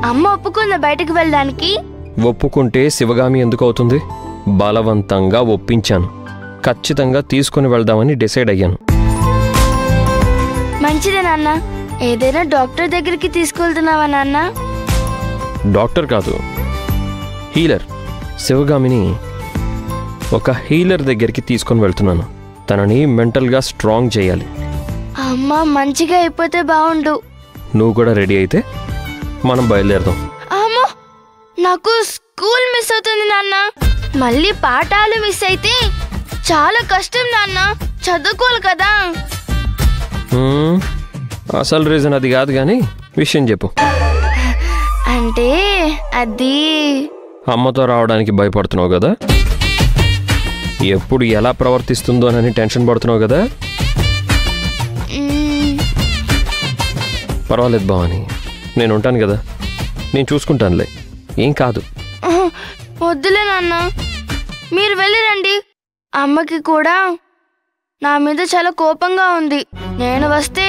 అమ్మ ఒప్పుకుందా బయటకు వెళ్ళడానికి? ఒప్పుకుంటే శివగామి ఎందుకు అవుతుంది? బలవంతంగా ఒప్పించాను. ఖచ్చితంగా తీసుకుని వెళ్దామని డిసైడ్ అయ్యాను. మంచిదే నాన్న. ఏదైనా డాక్టర్ దగ్గరికి తీసుకెళ్తున్నావా నాన్న? డాక్టర్ కాదు, హీలర్. శివగామిని ఒక హీలర్ దగ్గరికి తీసుకొని వెళ్తున్నాను. తనని మెంటల్గా స్ట్రాంగ్ చేయాలి. అమ్మ మంచిగా అయిపోతే బాగుండు. నువ్వు కూడా రెడీ అయితే మనం బయలుదేరదాం. అమ్మో, నాకు స్కూల్ మిస్ అవుతుంది నాన్న. మళ్ళీ పాఠాలు మిస్ అయితే చాలా కష్టం నాన్న. చదువుకోవాలి కదా. అసలు రీజన్ అది కాదు కానీ విషయం చెప్పు. అంటే అది అమ్మతో రావడానికి భయపడుతున్నావు కదా, ఎప్పుడు ఎలా ప్రవర్తిస్తుందోనని టెన్షన్ పడుతున్నావు కదా. పర్వాలేదు భవాని, నేను ఉంటాను కదా, నేను చూసుకుంటానులే, ఏం కాదు. వద్దులే నాన్న, మీరు వెళ్ళిరండి. అమ్మకి కూడా నా మీద చాలా కోపంగా ఉంది. నేను వస్తే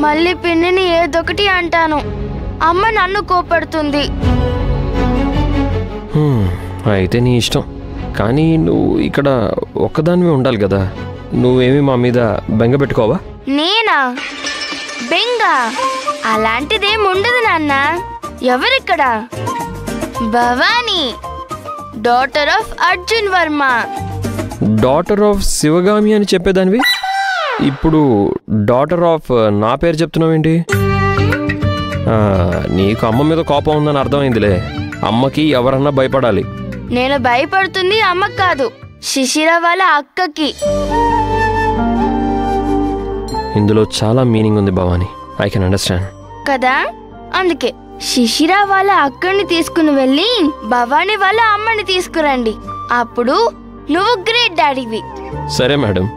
మళ్ళీ పిన్నిని ఏదొకటి అంటాను. అమ్మ నన్ను కోపడుతుంది. అయితే నీ ఇష్టం, కానీ నువ్వు ఇక్కడ ఒక్కదానివే ఉండాలి కదా. నువ్వేమి మా మీద బెంగ పెట్టుకోవా? నేనా బెంగ? అలాంటిదేం ఉండదు నాన్న. ఎవరిక్కడ? Bhavani, daughter of Arjun Varma. Daughter of Sivagami అని చెప్పేదానివి ఇప్పుడు డాటర్ ఆఫ్ నా పేరు చెప్తున్నావేంటి? నీకు అమ్మ మీద కోపం ఉందని అర్థమైందిలే. అమ్మకి ఎవరన్నా భయపడాలి. నేను భయపడుతుంది అమ్మకి కాదు, శిశిర వాళ్ళ అక్కకి. ఇందులో చాలా మీనింగ్ ఉంది భవాని, ఐ కెన్ అండర్స్టాండ్ కదా. అందుకే శిశిర వాళ్ళ అక్కని తీసుకుని వెళ్ళి భవాని వాళ్ళ అమ్మని తీసుకురండి. అప్పుడు నువ్వు గ్రేట్ డాడీవి. సరే మేడం.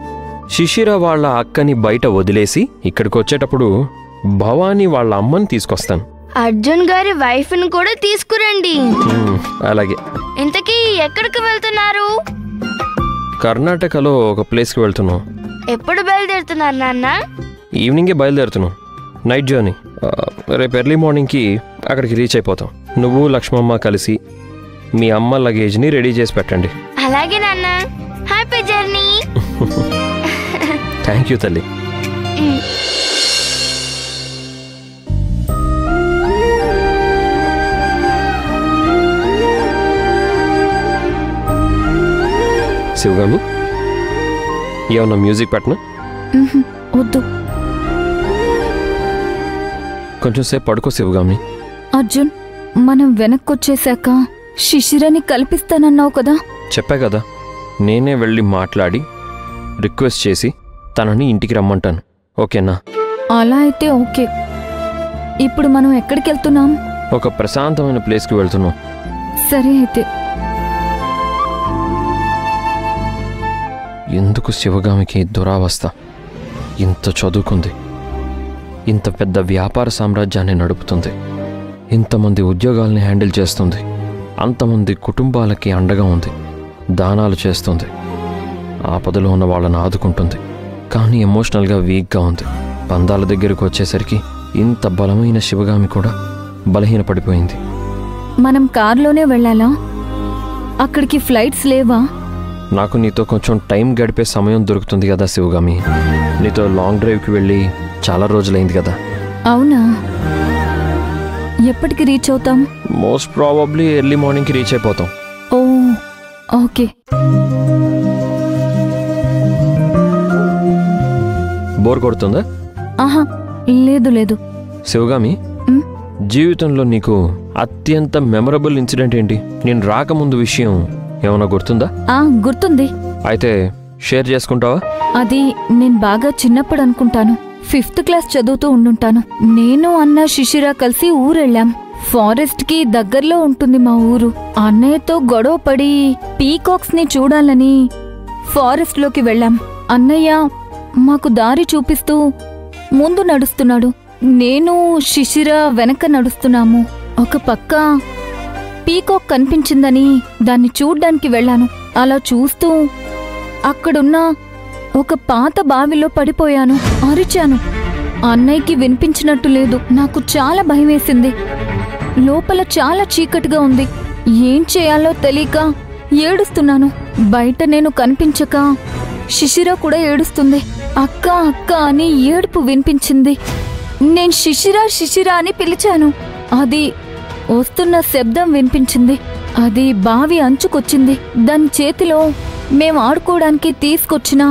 శిశిర వాళ్ళ అక్కని బయట వదిలేసి ఇక్కడికి వచ్చేటప్పుడు భవాని వాళ్ళ అమ్మని తీసుకొస్తాను. అర్జున్ గారి వైఫ్ ను కూడా తీసుకురండి. అలాగే. ఇంతకీ ఎక్కడికి వెళ్తున్నారు? కర్ణాటకలో ఒక ప్లేస్కి వెళ్తున్నాం. ఎప్పుడు బయలుదేరుతున్నారు నాన్న? ఈవినింగే బయలుదేరుతున్నాం. Night journey. రేపు ఎర్లీ మార్నింగ్కి అక్కడికి రీచ్ అయిపోతాం. నువ్వు లక్ష్మమ్మ కలిసి మీ అమ్మ లగేజ్ని రెడీ చేసి పెట్టండి. అలాగే నాన్న. Happy journey. థ్యాంక్ యూ తల్లి. శివగామి, ఏమన్నా మ్యూజిక్ పెట్టనా? వద్దు. కొంచెం సేపు పడుకో శివగామి. అర్జున్, మనం వెనక్కొచ్చేశాక శిశిరని కల్పిస్తానన్నావు కదా. చెప్పా కదా, నేనే వెళ్ళి మాట్లాడి రిక్వెస్ట్ చేసి తనని ఇంటికి రమ్మంటాను. ఓకేనా? అలా అయితే ఓకే. ఇప్పుడు మనం ఎక్కడికి వెళ్తున్నాం? ఒక ప్రశాంతమైన ప్లేస్కి వెళ్తున్నాం. సరే అయితే. ఎందుకు శివగామికి దురావస్థ? ఇంత చదువుకుంది, ఇంత పెద్ద వ్యాపార సామ్రాజ్యాన్ని నడుపుతుంది, ఇంతమంది ఉద్యోగాల్ని హ్యాండిల్ చేస్తుంది, అంతమంది కుటుంబాలకి అండగా ఉంది, దానాలు చేస్తుంది, ఆపదలో ఉన్న వాళ్ళని ఆదుకుంటుంది. కానీ ఎమోషనల్గా వీక్గా ఉంది. బంధాల దగ్గరకు వచ్చేసరికి ఇంత బలమైన శివగామి కూడా బలహీనపడిపోయింది. మనం కారులోనే వెళ్ళాలా? అక్కడికి ఫ్లైట్స్ లేవా? నాకు నీతో కొంచెం టైం గడిపే సమయం దొరుకుతుంది కదా శివగామి. నీతో లాంగ్ డ్రైవ్కి వెళ్ళి చాలా రోజులైంది కదా. అవునా? ఎప్పటికి రీచ్ అవుతాం? మోస్ట్ ప్రాబబ్లీ ఎర్లీ మార్నింగ్కి రీచ్ అయిపోతాం. ఓ ఓకే. బోర్ కొడుతుందా? ఆహా, లేదు లేదు. శివగామి, జీవితంలో నీకు అత్యంత మెమరబుల్ ఇన్సిడెంట్ ఏంటి? నేను రాకముందు విషయం ఏమైనా గుర్తుందా? గుర్తుంది. అయితే షేర్ చేసుకుంటావా? అది నేను బాగా చిన్నప్పుడు అనుకుంటాను. 5th క్లాస్ చదువుతూ ఉండుంటాను. నేను అన్న శిశిర కలిసి ఊరెళ్ళాం. ఫారెస్ట్ కి దగ్గరలో ఉంటుంది మా ఊరు. అన్నయ్యతో గొడవ పడి పీకాక్స్ ని చూడాలని ఫారెస్ట్ లోకి వెళ్ళాం. అన్నయ్య మాకు దారి చూపిస్తూ ముందు నడుస్తున్నాడు. నేను శిశిర వెనక నడుస్తున్నాము. ఒక పక్క పీకాక్ కనిపించిందని దాన్ని చూడ్డానికి వెళ్ళాను. అలా చూస్తూ అక్కడున్న ఒక పాత బావిలో పడిపోయాను. అరిచాను. అన్నయ్యకి వినిపించినట్టు లేదు. నాకు చాలా భయమేసింది. లోపల చాలా చీకటిగా ఉంది. ఏం చేయాలో తెలియక ఏడుస్తున్నాను. బయట నేను కనిపించక శిశిర కూడా ఏడుస్తుంది. అక్క అక్క అని ఏడుపు వినిపించింది. నేను శిశిర శిశిర అని పిలిచాను. అది వస్తున్న శబ్దం వినిపించింది. అది బావి అంచుకొచ్చింది. దాని చేతిలో మేం ఆడుకోవడానికి తీసుకొచ్చిన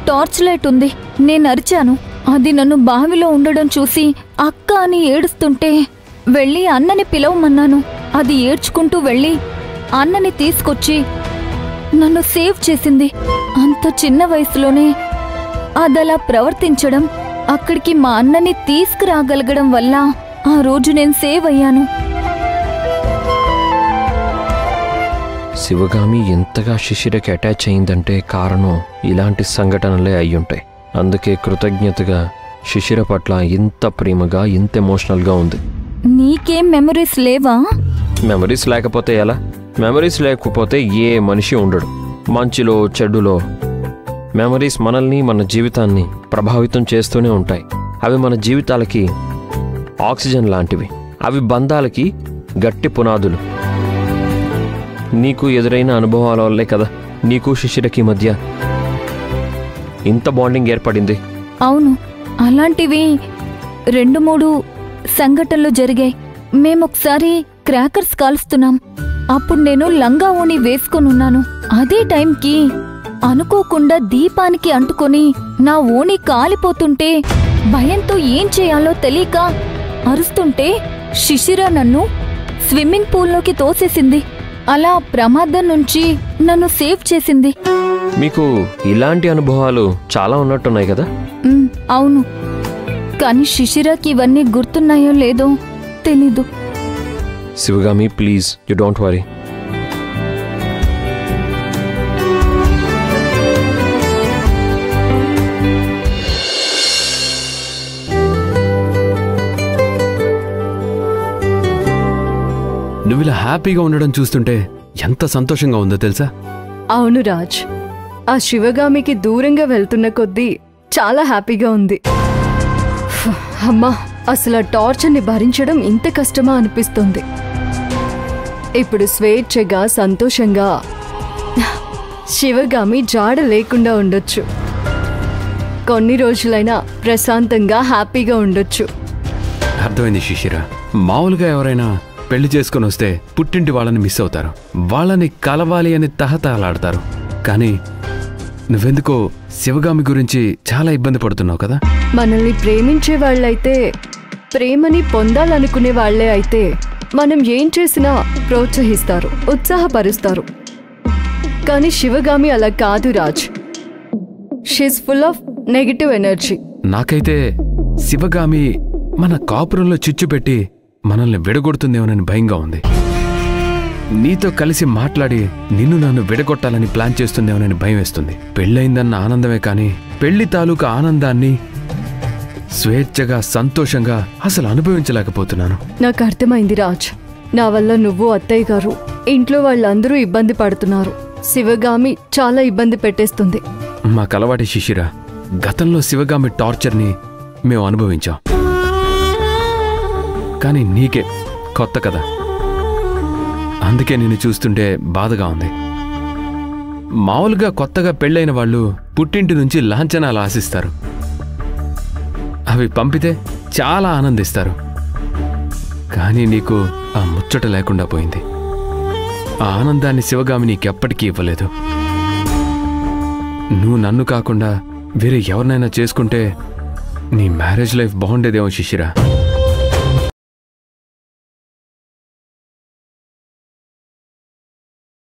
టార్చ్ లైట్ ఉంది. నేను అరిచాను. అది నన్ను బావిలో ఉండడం చూసి అక్క అని ఏడుస్తుంటే వెళ్ళి అన్నని పిలవమన్నాను. అది ఏడ్చుకుంటూ వెళ్ళి అన్నని తీసుకొచ్చి నన్ను సేవ్ చేసింది. అంత చిన్న వయసులోనే అదలా ప్రవర్తించడం, అక్కడికి మా అన్నని తీసుకురాగలగడం వల్ల ఆ రోజు నేను సేవ్ అయ్యాను. శివగామి ఎంతగా శిశిరకి అటాచ్ అయిందంటే కారణం ఇలాంటి సంఘటనలే అయ్యుంటాయి. అందుకే కృతజ్ఞతగా శిశిర పట్ల ఇంత ప్రేమగా, ఇంత ఎమోషనల్గా ఉంది. నీకేం మెమరీస్ లేవా? మెమరీస్ లేకపోతే ఎలా? మెమరీస్ లేకపోతే ఏ మనిషి ఉండడు. మంచిలో చెడులో మెమరీస్ మనల్ని, మన జీవితాన్ని ప్రభావితం చేస్తూనే ఉంటాయి. అవి మన జీవితాలకి ఆక్సిజన్ లాంటివి. అవి బంధాలకి గట్టి పునాదులు. నీకు ఎదురైన అనుభవాల వల్లే కదా నీకు శిశిరకి మధ్య ఇంత బాండింగ్ ఏర్పడింది. అవును, అలాంటివి 2-3 సంఘటనలు జరిగాయి. మేమొకసారి క్రాకర్స్ కాలుస్తున్నాం. అప్పుడు నేను లంగా ఓణి వేసుకొనున్నాను. అదే టైంకి అనుకోకుండా దీపానికి అంటుకొని నా ఓణి కాలిపోతుంటే భయంతో ఏం చేయాలో తెలియక అరుస్తుంటే శిశిర నన్ను స్విమ్మింగ్ పూల్లోకి తోసేసింది. అలా ప్రమాదం నుంచి నన్ను సేవ్ చేసింది. మీకు ఇలాంటి అనుభవాలు చాలా ఉన్నట్టున్నాయి కదా? అవును, కానీ శిశిరకి ఇవన్నీ గుర్తున్నాయో లేదో తెలీదు. Sivagami, please you don't worry. నువ్వు ఇలా హ్యాపీగా ఉండడం చూస్తుంటే ఎంత సంతోషంగా ఉందో తెలుసా? అవును రాజ్, ఆ శివగామికి దూరంగా వెళ్తున్న కొద్దీ చాలా హ్యాపీగా ఉంది. అమ్మా, అసలు ఆ టార్చర్ని భరించడం ఇంత కష్టమా అనిపిస్తుంది. ఇప్పుడు స్వేచ్ఛగా, సంతోషంగా శివగామి జాడ లేకుండా ఉండొచ్చు. కొన్ని రోజులైనా ప్రశాంతంగా, హ్యాపీగా ఉండొచ్చు. అర్థమైంది శిశిర. మామూలుగా ఎవరైనా పెళ్లి చేసుకుని వస్తే పుట్టింటి వాళ్ళని మిస్ అవుతారు. వాళ్ళని కలవాలి అని తహతహలాడతారు. కానీ నువ్వెందుకో శివగామి గురించి చాలా ఇబ్బంది పడుతున్నావు కదా? మనల్ని ప్రేమించే వాళ్ళైతే, ప్రేమని పొందాలనుకునే వాళ్లే అయితే మనం ఏం చేసినా ప్రోత్సహిస్తారు, ఉత్సాహపరుస్తారు. కానీ శివగామి అలా కాదు Raj. She is full of negative energy. నాకైతే శివగామి మన కాపురంలో చిచ్చు పెట్టి మనల్ని విడగొడుతుందేమోనని భయంగా ఉంది. నీతో కలిసి మాట్లాడి నిన్ను నన్ను విడగొట్టాలని ప్లాన్ చేస్తుందేమోనని భయం వేస్తుంది. పెళ్ళయిందన్న ఆనందమే కానీ పెళ్లి తాలూకా ఆనందాన్ని స్వేచ్ఛగా, సంతోషంగా అసలు అనుభవించలేకపోతున్నాను. నాకు అర్థమైంది రాజ్. నా వల్ల నువ్వు, అత్తయ్య గారు, ఇంట్లో వాళ్ళందరూ ఇబ్బంది పడుతున్నారు. శివగామి చాలా ఇబ్బంది పెట్టేస్తుంది. మాకు అలవాటి శిశిర. గతంలో శివగామి టార్చర్ని మేము అనుభవించాం. కానీ నీకే కొత్త కదా, అందుకే నిన్ను చూస్తుంటే బాధగా ఉంది. మామూలుగా కొత్తగా పెళ్ళైన వాళ్ళు పుట్టింటి నుంచి లాంఛనాలు ఆశిస్తారు. అవి పంపితే చాలా ఆనందిస్తారు. కానీ నీకు ఆ ముచ్చట లేకుండా పోయింది. ఆ ఆనందాన్ని శివగామి నీకెప్పటికీ ఇవ్వలేదు. నువ్వు నన్ను కాకుండా వేరే ఎవరినైనా చేసుకుంటే నీ మ్యారేజ్ లైఫ్ బాగుండేదేమో శిశిర.